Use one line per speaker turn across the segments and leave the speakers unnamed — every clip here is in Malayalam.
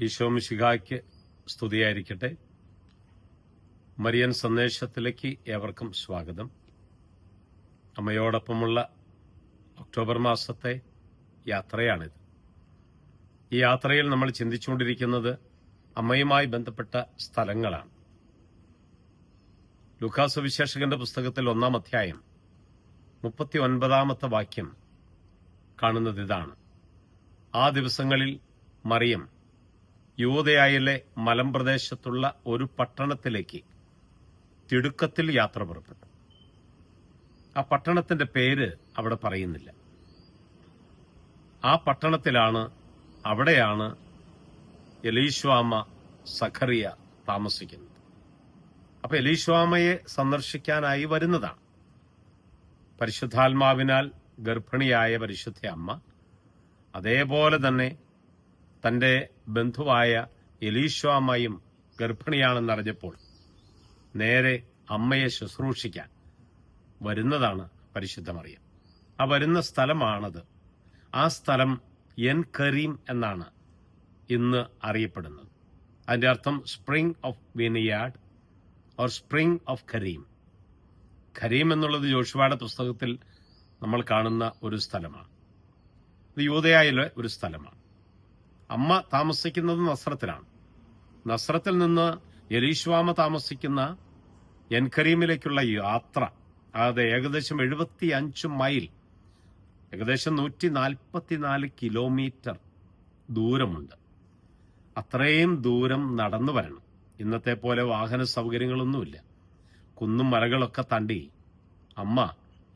ഈശോ മിശിഹായ്ക്ക് സ്തുതിയായിരിക്കട്ടെ. മരിയൻ സന്ദേശത്തിലേക്ക് ഏവർക്കും സ്വാഗതം. അമ്മയോടൊപ്പമുള്ള ഒക്ടോബർ മാസത്തെ യാത്രയാണിത്. ഈ യാത്രയിൽ നമ്മൾ ചിന്തിച്ചുകൊണ്ടിരിക്കുന്നത് അമ്മയുമായി ബന്ധപ്പെട്ട സ്ഥലങ്ങളാണ്. ലൂക്കാ സുവിശേഷകന്റെ പുസ്തകത്തിൽ 1-ാം അധ്യായം 39-ാമത്തെ വാക്യം കാണുന്നത് ഇതാണ്: ആ ദിവസങ്ങളിൽ മറിയം യൂദയായിലെ മലമ്പ്രദേശത്തുള്ള ഒരു പട്ടണത്തിലേക്ക് തിടുക്കത്തിൽ യാത്ര പുറപ്പെട്ടു. ആ പട്ടണത്തിന്റെ പേര് അവിടെ പറയുന്നില്ല. ആ പട്ടണത്തിലാണ്, അവിടെയാണ് എലീശ്വാമ സഖറിയ താമസിക്കുന്നത്. അപ്പൊ എലീശ്വാമയെ സന്ദർശിക്കാനായി വരുന്നതാണ്. പരിശുദ്ധാത്മാവിനാൽ ഗർഭിണിയായ പരിശുദ്ധ അമ്മ അതേപോലെ തന്നെ തന്റെ ബന്ധുവായ എലീശ്വാമയും ഗർഭിണിയാണെന്നറിഞ്ഞപ്പോൾ നേരെ അമ്മയെ ശുശ്രൂഷിക്കാൻ വരുന്നതാണ് പരിശുദ്ധ മറിയം. ആ വരുന്ന സ്ഥലമാണത്. ആ സ്ഥലം എൻകരീം എന്നാണ് ഇന്ന് അറിയപ്പെടുന്നത്. അതിന്റെ അർത്ഥം spring of vineyard or spring of കരീം. കരീം എന്നുള്ളത് യോശുവയുടെ പുസ്തകത്തിൽ നമ്മൾ കാണുന്ന ഒരു സ്ഥലമാണ്. ഇത് യൂദയായിലെ ഒരു സ്ഥലമാണ്. അമ്മ താമസിക്കുന്നത് നസ്രത്തിലാണ്. നസ്രത്തിൽ നിന്ന് എലീശ്വാമ താമസിക്കുന്ന എൻകരീമിലേക്കുള്ള യാത്ര, അത് ഏകദേശം 75 മൈൽ, ഏകദേശം 144 കിലോമീറ്റർ ദൂരമുണ്ട്. അത്രയും ദൂരം നടന്നു വരണം. ഇന്നത്തെ പോലെ വാഹന സൗകര്യങ്ങളൊന്നുമില്ല. കുന്നും മലകളൊക്കെ താണ്ടി അമ്മ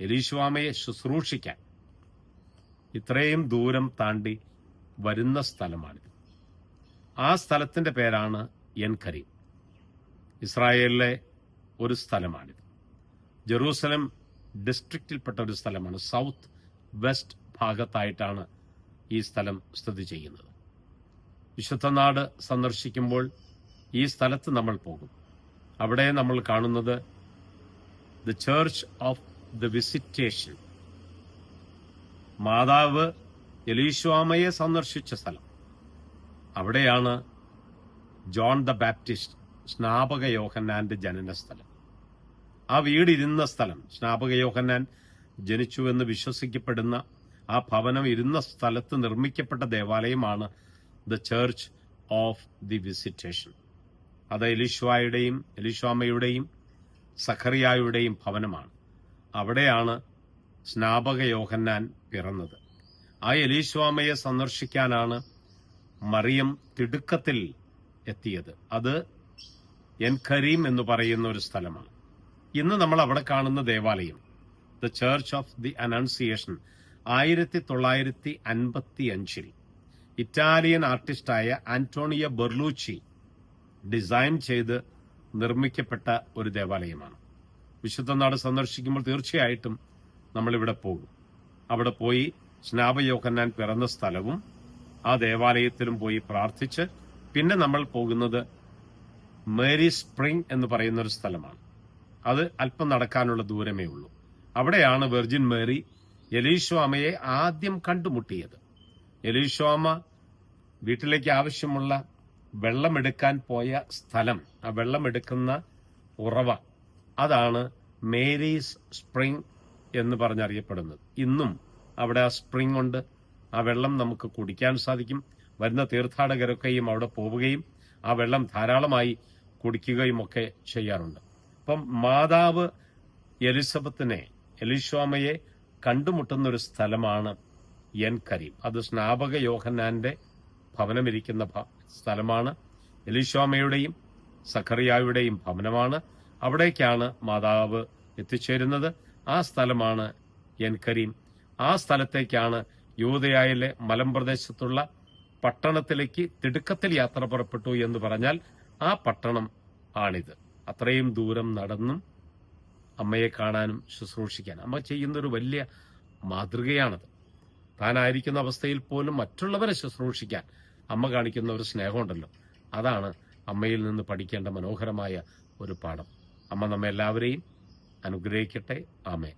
എലീശ്വാമയെ ശുശ്രൂഷിക്കാൻ ഇത്രയും ദൂരം താണ്ടി വരുന്ന സ്ഥലമാണിത്. ആ സ്ഥലത്തിന്റെ പേരാണ് എൻകരീം. ഇസ്രായേലിലെ ഒരു സ്ഥലമാണിത്. ജെറൂസലം ഡിസ്ട്രിക്റ്റിൽപ്പെട്ട ഒരു സ്ഥലമാണ്. സൗത്ത് വെസ്റ്റ് ഭാഗത്തായിട്ടാണ് ഈ സ്ഥലം സ്ഥിതി ചെയ്യുന്നത്. വിശുദ്ധ നാട് സന്ദർശിക്കുമ്പോൾ ഈ സ്ഥലത്ത് നമ്മൾ പോകും. അവിടെ നമ്മൾ കാണുന്നത് the Church of the visitation. മാതാവ് എലീശ്വാമയെ സന്ദർശിച്ച സ്ഥലം. അവിടെയാണ് ജോൺ ദ ബാപ്റ്റിസ്റ്റ്, സ്നാപക യോഹന്നാന്റെ ജനന സ്ഥലം. ആ വീടിരുന്ന സ്ഥലം, സ്നാപക യോഹന്നാൻ ജനിച്ചുവെന്ന് വിശ്വസിക്കപ്പെടുന്ന ആ ഭവനം ഇരുന്ന സ്ഥലത്ത് നിർമ്മിക്കപ്പെട്ട ദേവാലയമാണ് the Church of the Visitation. അത് എലീശ്വാമയുടെയും സഖറിയായുടെയും ഭവനമാണ്. അവിടെയാണ് സ്നാപക യോഹന്നാൻ പിറന്നത്. ആ എലീശ്വാമയെ സന്ദർശിക്കാനാണ് മറിയം തിടുക്കത്തിൽ എത്തിയത്. അത് എൻകരീം എന്ന് പറയുന്ന ഒരു സ്ഥലമാണ്. ഇന്ന് നമ്മൾ അവിടെ കാണുന്ന ദേവാലയം the Church of the Annunciation 1955 Italian ആർട്ടിസ്റ്റായ ആന്റോണിയോ ബെർലൂച്ചി ഡിസൈൻ ചെയ്ത് നിർമ്മിക്കപ്പെട്ട ഒരു ദേവാലയമാണ്. വിശുദ്ധ നാട് സന്ദർശിക്കുമ്പോൾ തീർച്ചയായിട്ടും നമ്മളിവിടെ പോകും. അവിടെ പോയി സ്നാപക യോഹന്നാൻ പിറന്ന സ്ഥലവും ആ ദേവാലയത്തിലും പോയി പ്രാർത്ഥിച്ച് പിന്നെ നമ്മൾ പോകുന്നത് മേരി സ്പ്രിംഗ് എന്ന് പറയുന്ന ഒരു സ്ഥലമാണ്. അത് അല്പം നടക്കാനുള്ള ദൂരമേ ഉള്ളൂ. അവിടെയാണ് വെർജിൻ മേരി എലീശ്വാമയെ ആദ്യം കണ്ടുമുട്ടിയത്. എലീശ്വാമ വീട്ടിലേക്ക് ആവശ്യമുള്ള വെള്ളമെടുക്കാൻ പോയ സ്ഥലം, ആ വെള്ളമെടുക്കുന്ന ഉറവ, അതാണ് മേരീസ് സ്പ്രിംഗ് എന്ന് പറഞ്ഞറിയപ്പെടുന്നത്. ഇന്നും അവിടെ ആ സ്പ്രിംഗ് ഉണ്ട്. ആ വെള്ളം നമുക്ക് കുടിക്കാൻ സാധിക്കും. വരുന്ന തീർത്ഥാടകരൊക്കെയും അവിടെ പോവുകയും ആ വെള്ളം ധാരാളമായി കുടിക്കുകയും ഒക്കെ ചെയ്യാറുണ്ട്. അപ്പം മാതാവ് എലീശ്വാമയെ കണ്ടുമുട്ടുന്ന ഒരു സ്ഥലമാണ് എൻകരീം. അത് സ്നാപക യോഹന്നാന്റെ ഭവനമിരിക്കുന്ന സ്ഥലമാണ്. എലീശ്വാമയുടെയും സഖറിയായുടെയും ഭവനമാണ്. അവിടേക്കാണ് മാതാവ് എത്തിച്ചേരുന്നത്. ആ സ്ഥലമാണ് എൻകരീം. ആ സ്ഥലത്തേക്കാണ് യൂദയായിലെ മലമ്പ്രദേശത്തുള്ള പട്ടണത്തിലേക്ക് തിടുക്കത്തിൽ യാത്ര പുറപ്പെട്ടു എന്ന് പറഞ്ഞാൽ ആ പട്ടണം ആണിത്. അത്രയും ദൂരം നടന്നും അമ്മയെ കാണാനും ശുശ്രൂഷിക്കാൻ അമ്മ ചെയ്യുന്നൊരു വലിയ മാതൃകയാണത്. താനായിരിക്കുന്ന അവസ്ഥയിൽ പോലും മറ്റുള്ളവരെ ശുശ്രൂഷിക്കാൻ അമ്മ കാണിക്കുന്ന ഒരു സ്നേഹമുണ്ടല്ലോ, അതാണ് അമ്മയിൽ നിന്ന് പഠിക്കേണ്ട മനോഹരമായ ഒരു പാഠം. അമ്മ നമ്മെ എല്ലാവരെയും അനുഗ്രഹിക്കട്ടെ. ആമേൻ.